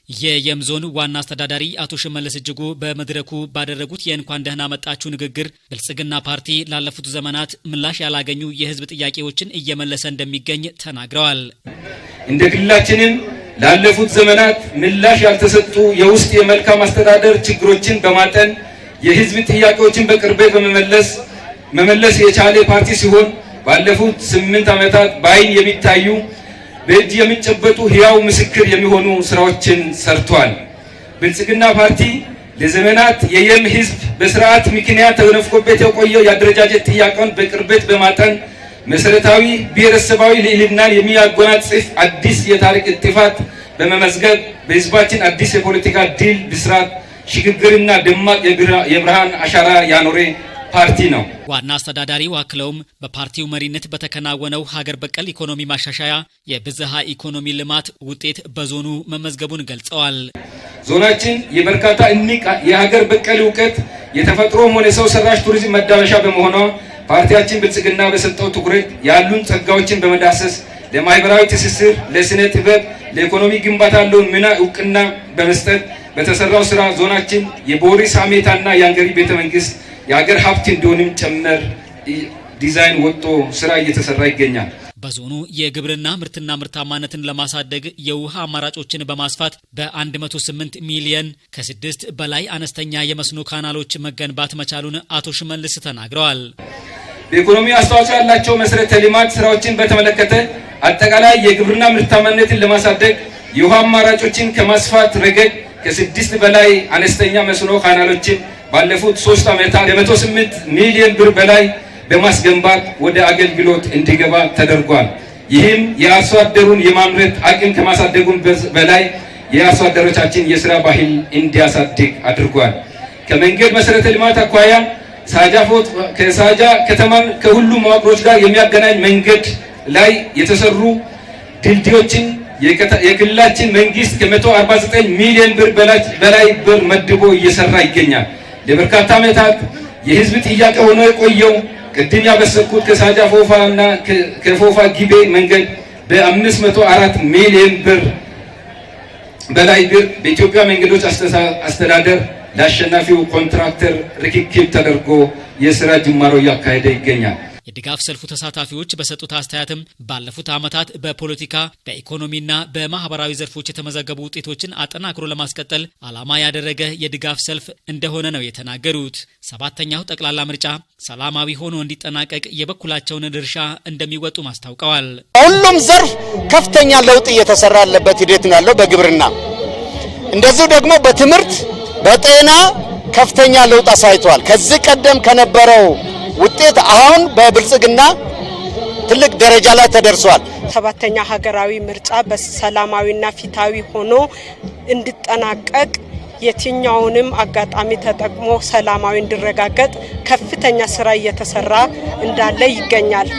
የየምዞን ዋና አስተዳዳሪ አቶ ሽመልስ እጅጉ በመድረኩ ባደረጉት የእንኳን ደህና መጣችሁ ንግግር ብልጽግና ፓርቲ ላለፉት ዘመናት ምላሽ ያላገኙ የህዝብ ጥያቄዎችን እየመለሰ እንደሚገኝ ተናግረዋል። እንደ ክልላችንም ላለፉት ዘመናት ምላሽ ያልተሰጡ የውስጥ የመልካም አስተዳደር ችግሮችን በማጠን የህዝብ ጥያቄዎችን በቅርበት መመለስ የቻለ ፓርቲ ሲሆን ባለፉት 8 ዓመታት በአይን የሚታዩ በእጅ የሚጨበጡ ህያው ምስክር የሚሆኑ ስራዎችን ሰርቷል። ብልጽግና ፓርቲ ለዘመናት የየም ህዝብ በስርዓት ምክንያት ተነፍቆበት የቆየው የአደረጃጀት ጥያቄውን በቅርበት በማጠን መሰረታዊ ብሔረሰባዊ ልዕልናን የሚያጎናጽፍ አዲስ የታሪክ ጥፋት በመመዝገብ በህዝባችን አዲስ የፖለቲካ ድል ብስራት ሽግግርና ደማቅ የብርሃን አሻራ ያኖረ ፓርቲ ነው። ዋና አስተዳዳሪው አክለውም በፓርቲው መሪነት በተከናወነው ሀገር በቀል ኢኮኖሚ ማሻሻያ የብዝሃ ኢኮኖሚ ልማት ውጤት በዞኑ መመዝገቡን ገልጸዋል። ዞናችን የበርካታ እምቅ የሀገር በቀል እውቀት የተፈጥሮም ሆነ ሰው ሰራሽ ቱሪዝም መዳረሻ በመሆኗ ፓርቲያችን ብልጽግና በሰጠው ትኩረት ያሉን ጸጋዎችን በመዳሰስ ለማህበራዊ ትስስር፣ ለስነ ጥበብ፣ ለኢኮኖሚ ግንባታ ያለውን ሚና እውቅና በመስጠት በተሰራው ስራ ዞናችን የቦሪስ አሜታና የአንገሪ ቤተመንግስት የሀገር ሀብት እንዲሆንም ጭምር ዲዛይን ወጥቶ ስራ እየተሰራ ይገኛል። በዞኑ የግብርና ምርትና ምርታማነትን ለማሳደግ የውሃ አማራጮችን በማስፋት በ108 ሚሊዮን ከ6 በላይ አነስተኛ የመስኖ ካናሎች መገንባት መቻሉን አቶ ሽመልስ ተናግረዋል። በኢኮኖሚ አስተዋጽኦ ያላቸው መሰረተ ልማት ስራዎችን በተመለከተ አጠቃላይ የግብርና ምርታማነትን ለማሳደግ የውሃ አማራጮችን ከማስፋት ረገድ ከ6 በላይ አነስተኛ መስኖ ካናሎችን ባለፉት 3 ዓመታት ከ108 ሚሊዮን ብር በላይ በማስገንባት ወደ አገልግሎት እንዲገባ ተደርጓል። ይህም የአርሶ አደሩን የማምረት አቅም ከማሳደጉም በላይ የአርሶ አደሮቻችን የስራ ባህል እንዲያሳድግ አድርጓል። ከመንገድ መሰረተ ልማት አኳያ ከሳጃ ከተማን ከሁሉም መዋቅሮች ጋር የሚያገናኝ መንገድ ላይ የተሰሩ ድልድዮችን የክልላችን መንግስት ከ149 ሚሊዮን ብር በላይ ብር መድቦ እየሰራ ይገኛል። ለበርካታ ዓመታት የህዝብ ጥያቄ ሆኖ የቆየው ቅድም ያበሰርኩት ከሳጃ ፎፋ እና ከፎፋ ጊቤ መንገድ በ504 ሚሊዮን ብር በላይ ብር በኢትዮጵያ መንገዶች አስተዳደር ለአሸናፊው ኮንትራክተር ርክክብ ተደርጎ የስራ ጅማሮ እያካሄደ ይገኛል። የድጋፍ ሰልፉ ተሳታፊዎች በሰጡት አስተያየትም ባለፉት ዓመታት በፖለቲካ በኢኮኖሚና በማህበራዊ ዘርፎች የተመዘገቡ ውጤቶችን አጠናክሮ ለማስቀጠል ዓላማ ያደረገ የድጋፍ ሰልፍ እንደሆነ ነው የተናገሩት። 7ኛው ጠቅላላ ምርጫ ሰላማዊ ሆኖ እንዲጠናቀቅ የበኩላቸውን ድርሻ እንደሚወጡ አስታውቀዋል። ሁሉም ዘርፍ ከፍተኛ ለውጥ እየተሰራ ያለበት ሂደት ነው ያለው። በግብርና እንደዚሁ ደግሞ በትምህርት በጤና ከፍተኛ ለውጥ አሳይቷል። ከዚህ ቀደም ከነበረው ውጤት አሁን በብልጽግና ትልቅ ደረጃ ላይ ተደርሷል። 7ኛ ሀገራዊ ምርጫ በሰላማዊና ፊታዊ ሆኖ እንዲጠናቀቅ የትኛውንም አጋጣሚ ተጠቅሞ ሰላማዊ እንዲረጋገጥ ከፍተኛ ስራ እየተሰራ እንዳለ ይገኛል።